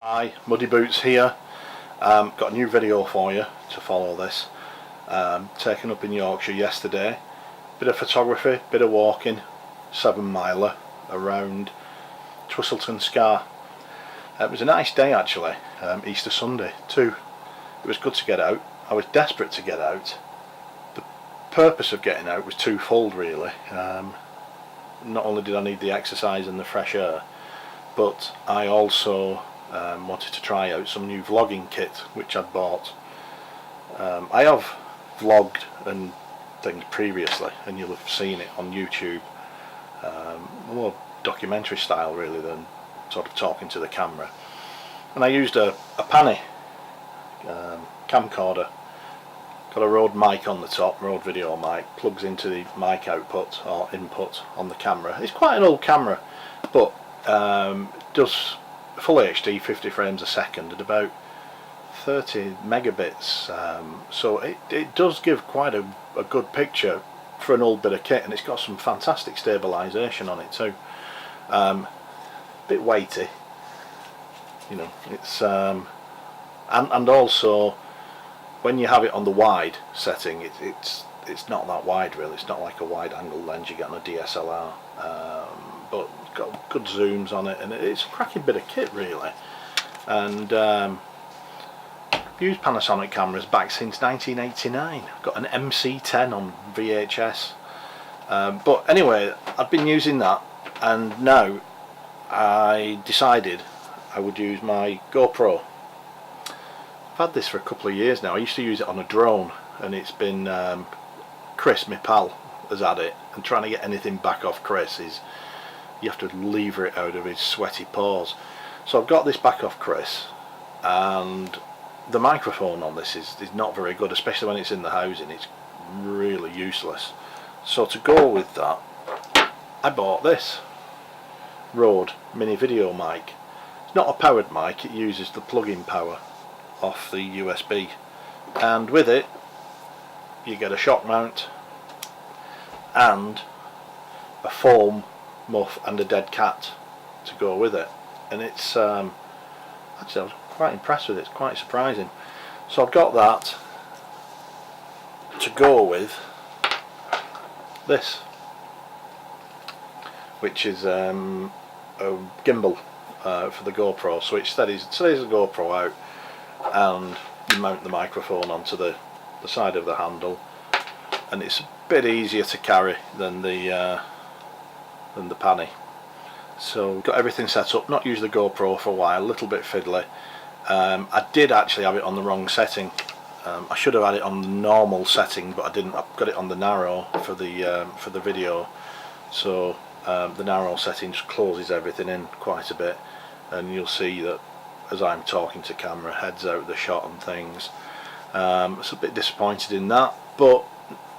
Hi, Muddy Boots here. Got a new video for you to follow this. Taken up in Yorkshire yesterday. Bit of photography, bit of walking, 7-miler around Twistleton Scar. It was a nice day actually, Easter Sunday too. It was good to get out. I was desperate to get out. The purpose of getting out was twofold really. Not only did I need the exercise and the fresh air, but I also wanted to try out some new vlogging kit which I'd bought. I have vlogged and things previously, and you'll have seen it on YouTube, more documentary style really than sort of talking to the camera. And I used a Panny camcorder, got a Rode mic on the top, Rode video mic, plugs into the mic output or input on the camera. It's quite an old camera, but does full HD 50 frames a second at about 30 megabits, so it does give quite a good picture for an old bit of kit, and it's got some fantastic stabilisation on it too. Bit weighty, you know, it's and also when you have it on the wide setting, it's not that wide really. It's not like a wide angle lens you get on a DSLR, but it's got good zooms on it, and it's a cracking bit of kit really. And I've used Panasonic cameras back since 1989. I've got an MC10 on VHS, but anyway, I've been using that, and now I decided I would use my GoPro. I've had this for a couple of years now. I used to use it on a drone, and it's been Chris, my pal, has had it, and trying to get anything back off Chris is you have to lever it out of his sweaty paws. So I've got this back off Chris, and the microphone on this is not very good, especially when it's in the housing. It's really useless. So to go with that, I bought this Rode mini video mic. It's not a powered mic, it uses the plug-in power off the USB, and with it you get a shock mount and a foam muff and a dead cat to go with it, and it's actually I was quite impressed with it. It's quite surprising. So I've got that to go with this, which is a gimbal for the GoPro. So it steadies the GoPro out, and you mount the microphone onto the side of the handle, and it's a bit easier to carry than the Panny. So got everything set up. Not used the GoPro for a while, a little bit fiddly. I did actually have it on the wrong setting. I should have had it on the normal setting, but I didn't. I've got it on the narrow for the video. So the narrow setting just closes everything in quite a bit, and you'll see that as I'm talking to camera, heads out the shot and things. It's a bit disappointed in that, but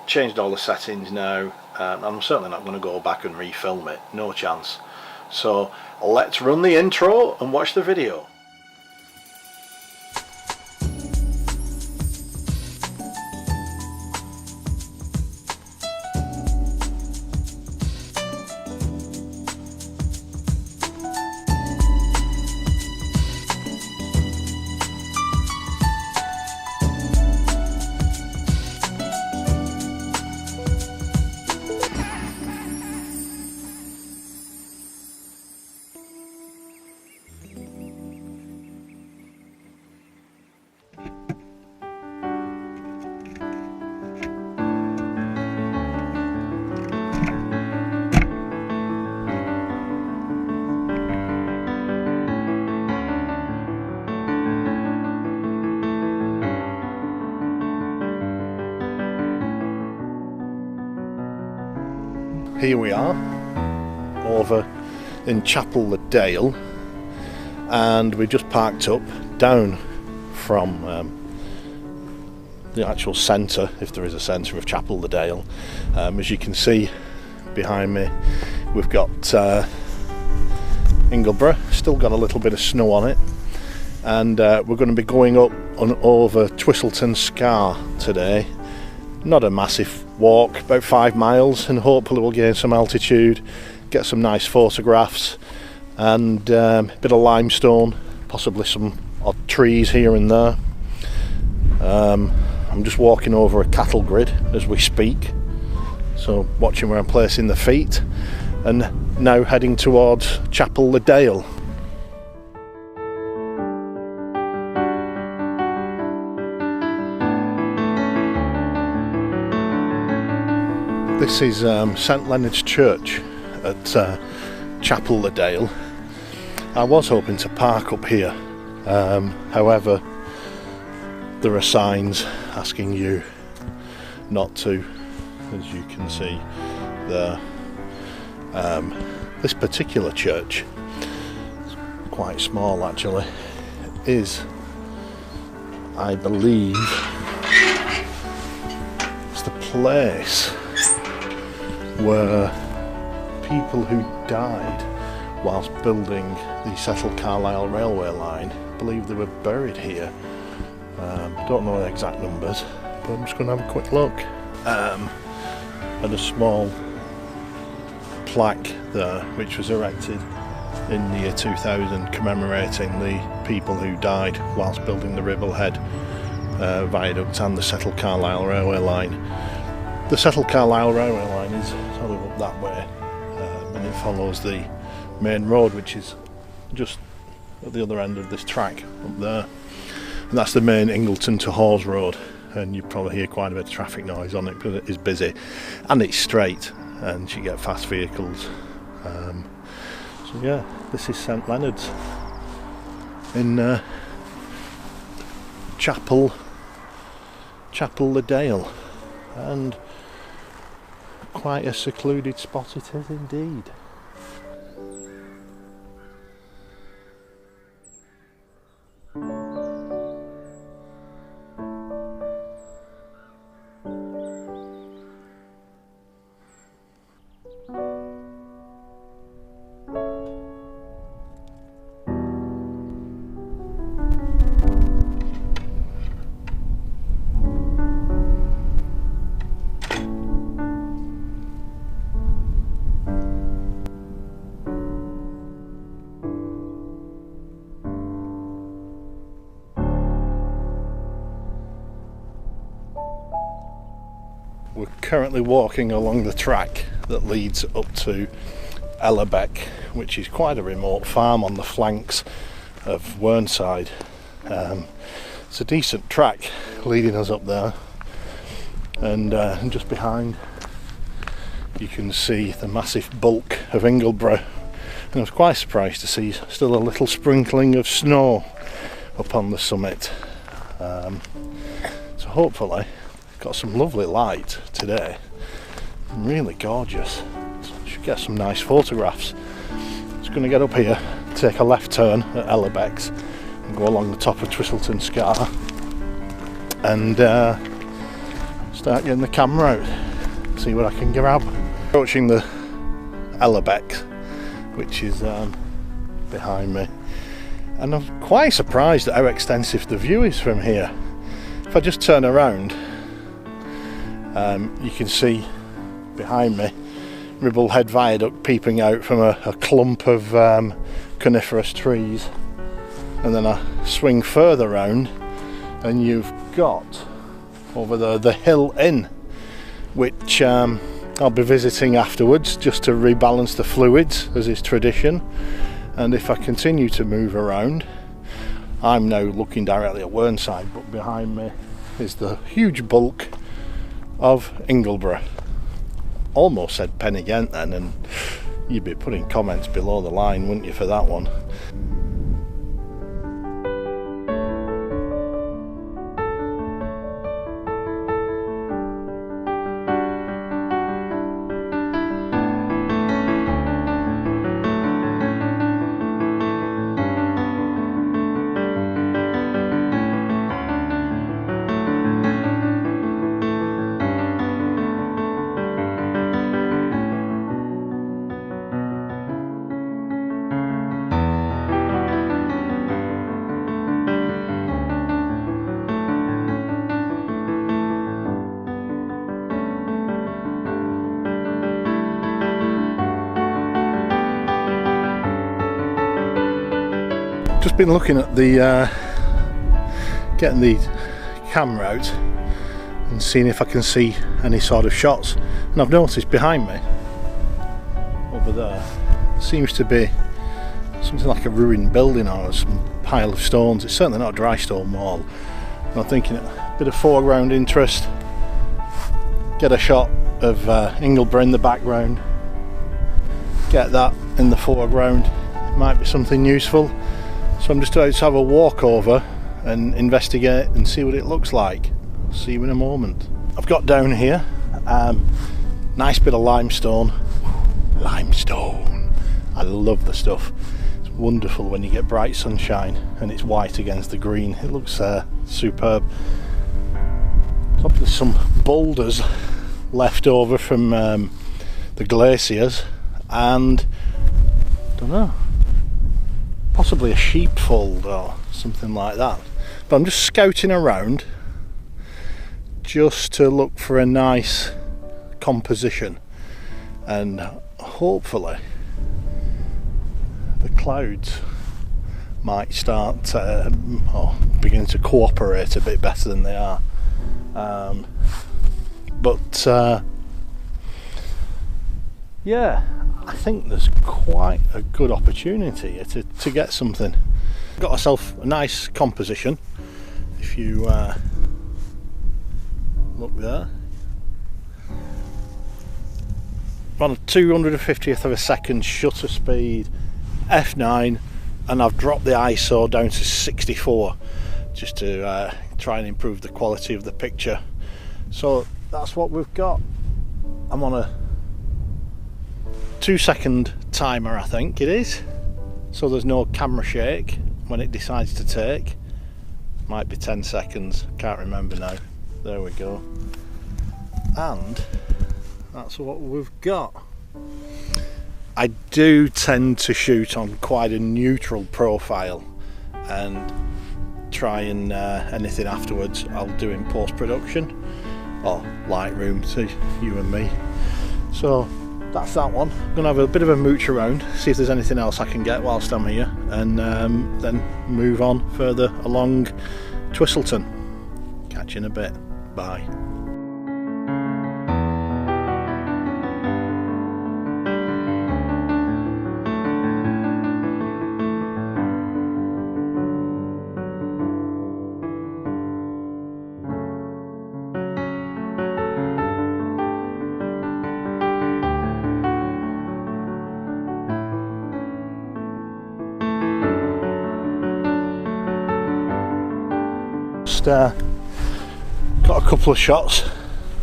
changed all the settings now. I'm certainly not going to go back and refilm it, no chance. So let's run the intro and watch the video. Here we are over in Chapel the Dale, and we just parked up down from the actual centre, if there is a centre of Chapel the Dale. As you can see behind me, we've got Ingleborough, still got a little bit of snow on it, and we're going to be going up and over Twistleton Scar today. Not a massive walk, about 5 miles, and hopefully we'll gain some altitude, get some nice photographs, and a bit of limestone possibly some odd trees here and there. I'm just walking over a cattle grid as we speak, so watching where I'm placing the feet, and now heading towards Chapel le Dale. This is St Leonard's Church at Chapel le Dale. I was hoping to park up here, however there are signs asking you not to, as you can see there. This particular church, it's quite small actually, is, I believe, it's the place where people who died whilst building the Settle Carlisle railway line, I believe they were buried here. Don't know the exact numbers, but I'm just going to have a quick look. At a small plaque there, which was erected in the year 2000, commemorating the people who died whilst building the Ribblehead viaduct and the Settle Carlisle railway line. The Settle Carlisle railway line is sort of up that way, and it follows the main road, which is just at the other end of this track up there, and that's the main Ingleton to Hawes road, and you probably hear quite a bit of traffic noise on it, but it is busy and it's straight and you get fast vehicles. So yeah, this is St Leonard's in Chapel le Dale, and quite a secluded spot it is indeed. We're currently walking along the track that leads up to Ellerbeck, which is quite a remote farm on the flanks of Whernside. It's a decent track leading us up there, and just behind you can see the massive bulk of Ingleborough, and I was quite surprised to see still a little sprinkling of snow up on the summit. So hopefully got some lovely light today, really gorgeous, so should get some nice photographs. Just going to get up here, take a left turn at Ellerbeck's and go along the top of Twistleton Scar and start getting the camera out, see what I can grab. Approaching the Ellerbeck, which is behind me, and I'm quite surprised at how extensive the view is from here. If I just turn around, you can see behind me Ribblehead Viaduct peeping out from a clump of coniferous trees, and then I swing further round and you've got over there the Hill Inn, which I'll be visiting afterwards just to rebalance the fluids as is tradition. And if I continue to move around, I'm now looking directly at Whernside, but behind me is the huge bulk of Ingleborough. Almost said Pennygent then, and you'd be putting comments below the line, wouldn't you, for that one? just been looking at the getting the camera out and seeing if I can see any sort of shots, and I've noticed behind me over there seems to be something like a ruined building or some pile of stones. It's certainly not a dry stone wall. And I'm thinking a bit of foreground interest, get a shot of Ingleborough in the background, get that in the foreground, it might be something useful. So I'm just about to have a walk over and investigate and see what it looks like. I'll see you in a moment. I've got down here nice bit of limestone. Limestone, I love the stuff. It's wonderful when you get bright sunshine and it's white against the green. It looks superb. There's some boulders left over from the glaciers, and I don't know, possibly a sheepfold or something like that. But I'm just scouting around just to look for a nice composition, and hopefully the clouds might start begin to cooperate a bit better than they are. Yeah, I think there's quite a good opportunity here to get something. Got myself a nice composition. If you look there, on a 250th of a second shutter speed, f9, and I've dropped the ISO down to 64 just to try and improve the quality of the picture. So that's what we've got. I'm on a 2-second timer, I think it is, so there's no camera shake when it decides to take. Might be 10 seconds, can't remember now. There we go, and that's what we've got. I do tend to shoot on quite a neutral profile and try and anything afterwards I'll do in post-production or Lightroom to you and me. So that's that one. I'm going to have a bit of a mooch around, see if there's anything else I can get whilst I'm here, and then move on further along Twistleton. Catch you in a bit. Bye. Got a couple of shots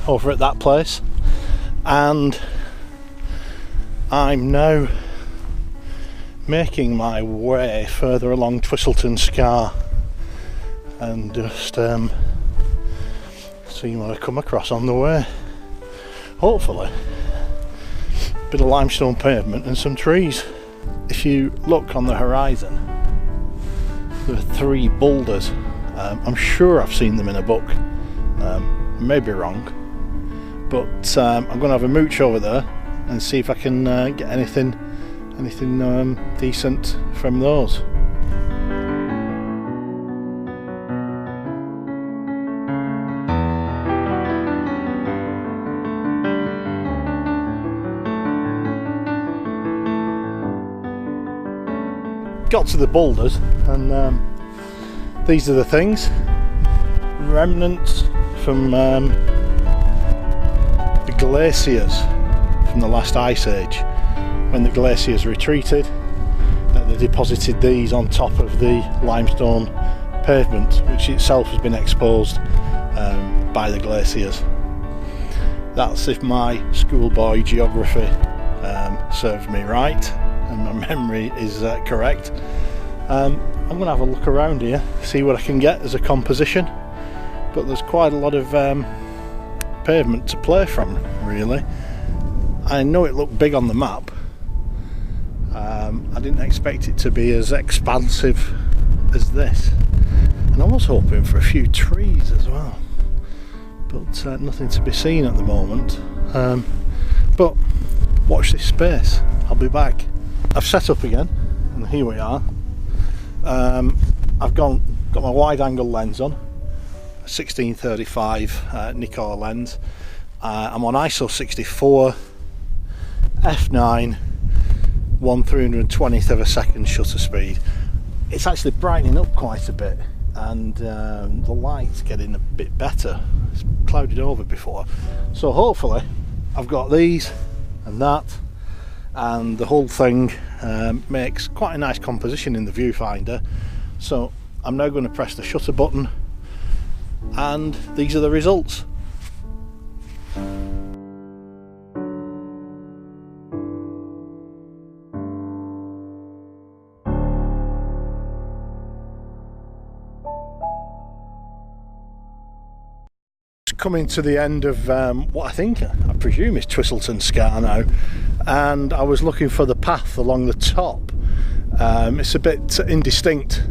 over at that place, and I'm now making my way further along Twistleton Scar and just seeing what I come across on the way. Hopefully a bit of limestone pavement and some trees. If you look on the horizon, there are 3 boulders. I'm sure I've seen them in a book, maybe wrong, but I'm going to have a mooch over there and see if I can get anything decent from those. Got to the boulders, and these are the things, remnants from the glaciers from the last ice age. When the glaciers retreated, they deposited these on top of the limestone pavement, which itself has been exposed by the glaciers. That's if my schoolboy geography serves me right and my memory is correct. I'm going to have a look around here, see what I can get as a composition, but there's quite a lot of pavement to play from, really. I know it looked big on the map. I didn't expect it to be as expansive as this, and I was hoping for a few trees as well, but nothing to be seen at the moment. But watch this space, I'll be back. I've set up again, and here we are. I've got my wide angle lens on, 1635 Nikkor lens. I'm on ISO 64, f9, 1/320th of a second shutter speed. It's actually brightening up quite a bit, and the light's getting a bit better. It's clouded over before, so hopefully I've got these and that, and the whole thing makes quite a nice composition in the viewfinder. So I'm now going to press the shutter button, and these are the results. Coming to the end of what I presume is Twistleton Scar now, and I was looking for the path along the top. It's a bit indistinct,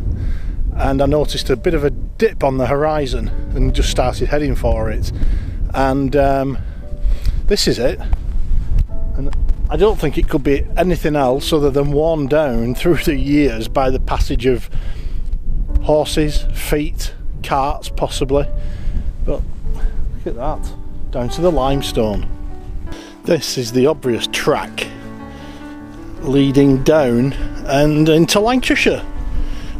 and I noticed a bit of a dip on the horizon and just started heading for it, and this is it. And I don't think it could be anything else other than worn down through the years by the passage of horses, feet, carts possibly, but look at that, down to the limestone. This is the obvious track leading down and into Lancashire.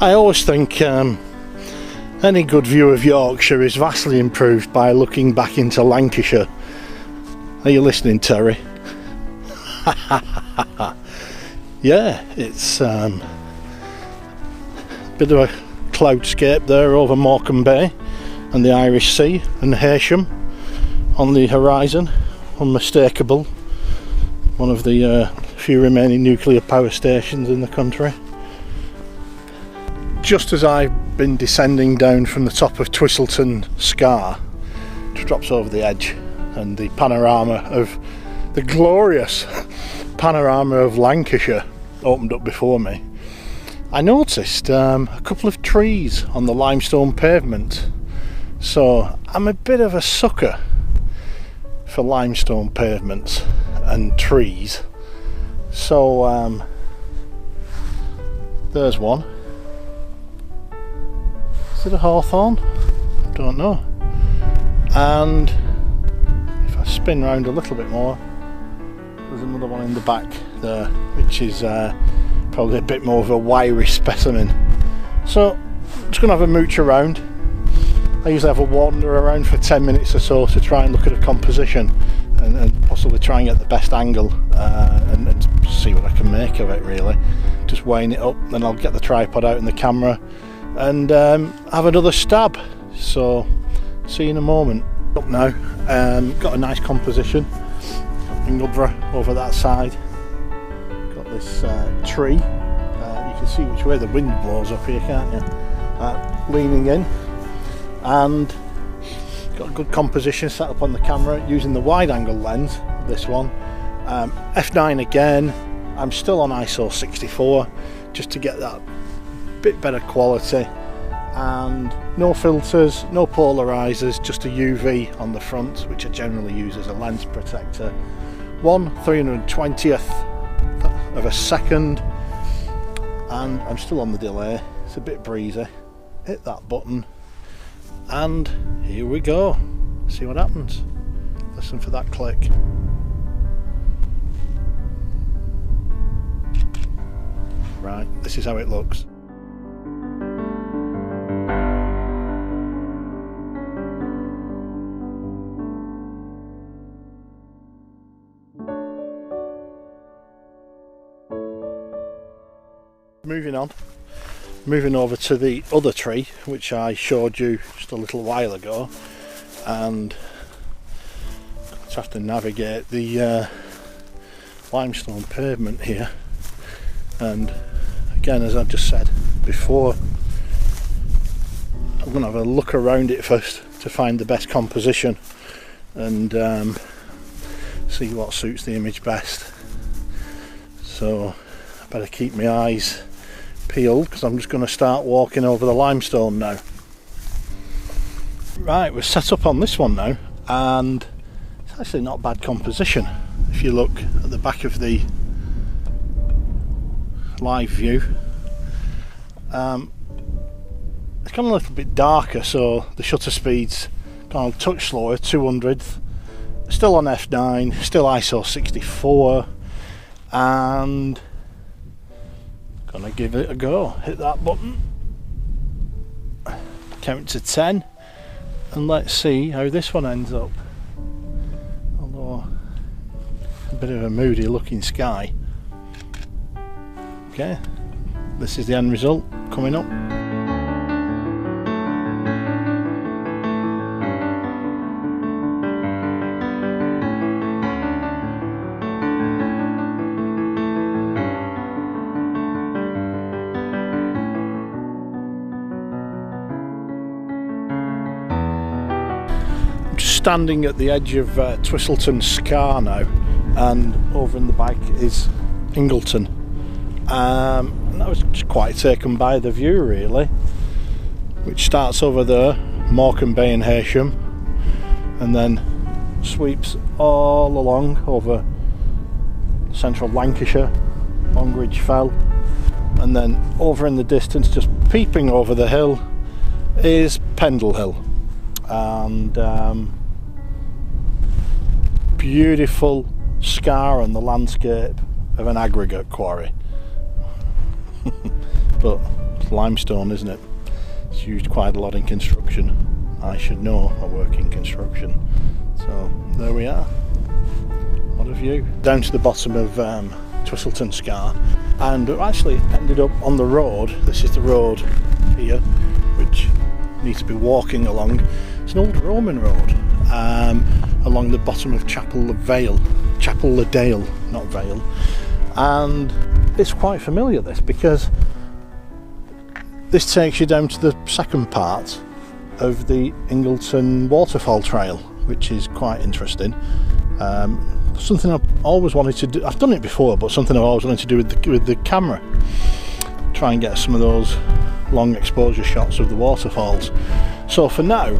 I always think any good view of Yorkshire is vastly improved by looking back into Lancashire. Are you listening, Terry? Yeah, it's a bit of a cloudscape there over Morecambe Bay and the Irish Sea and Heysham on the horizon, unmistakable. One of the few remaining nuclear power stations in the country. Just as I've been descending down from the top of Twistleton Scar, which drops over the edge, and the panorama of the glorious panorama of Lancashire opened up before me, I noticed a couple of trees on the limestone pavement. So I'm a bit of a sucker for limestone pavements and trees. So there's one. Is it a hawthorn? I don't know. And if I spin round a little bit more, there's another one in the back there, which is probably a bit more of a wiry specimen. So I'm just going to have a mooch around. I usually have a wander around for 10 minutes or so to try and look at a composition and possibly try and get the best angle and see what I can make of it, really. Just weighing it up, then I'll get the tripod out and the camera and have another stab. So see you in a moment. Up now, got a nice composition. Got over that side. Got this tree. You can see which way the wind blows up here, can't you? Leaning in. And got a good composition set up on the camera using the wide angle lens, this one. F9 again. I'm still on ISO 64 just to get that bit better quality, and no filters, no polarizers, just a UV on the front, which I generally use as a lens protector. 1/320th of a second, and I'm still on the delay. It's a bit breezy. Hit that button and here we go. See what happens. Listen for that click. Right, this is how it looks. Moving over to the other tree, which I showed you just a little while ago, and I have to navigate the limestone pavement here. And again, as I've just said before, I'm going to have a look around it first to find the best composition and see what suits the image best. So I better keep my eyes peeled, because I'm just going to start walking over the limestone now. Right, we're set up on this one now, and it's actually not bad composition. If you look at the back of the live view, It's gone a little bit darker, so the shutter speed's gone a touch slower, 200th. Still on f9, still ISO 64, and gonna give it a go. Hit that button, count to 10, and let's see how this one ends up. Although a bit of a moody looking sky. Okay, this is the end result coming up. Standing at the edge of Twistleton Scar now, and over in the back is Ingleton. And I was just quite taken by the view, really, which starts over there, Morecambe Bay and Heysham, and then sweeps all along over central Lancashire, Longridge Fell, and then over in the distance, just peeping over the hill, is Pendle Hill. And beautiful scar on the landscape of an aggregate quarry. But it's limestone, isn't it? It's used quite a lot in construction. I should know, I work in construction. So there we are. What a view. Down to the bottom of Twistleton Scar, and actually ended up on the road. This is the road here, which needs to be walking along. It's an old Roman road, along the bottom of Chapel Le Dale, not Vale, and it's quite familiar, this, because this takes you down to the second part of the Ingleton waterfall trail, which is quite interesting. Something I've always wanted to do. I've done it before, but something I've always wanted to do with the camera. Try and get some of those long exposure shots of the waterfalls. So for now,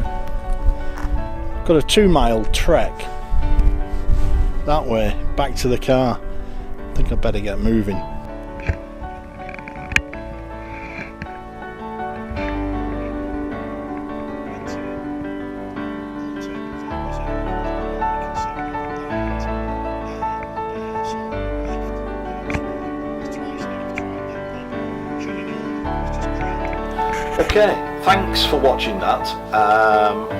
got a 2-mile trek that way back to the car. I think I'd better get moving. Okay, thanks for watching that. And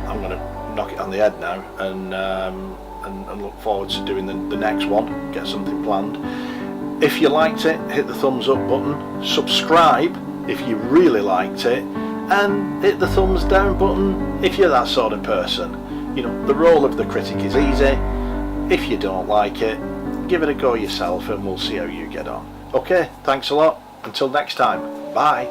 I'm going to knock it on the head now, and look forward to doing the next one, get something planned. If you liked it, hit the thumbs up button, subscribe if you really liked it, and hit the thumbs down button if you're that sort of person. You know, the role of the critic is easy. If you don't like it, give it a go yourself and we'll see how you get on. Okay, thanks a lot. Until next time, bye.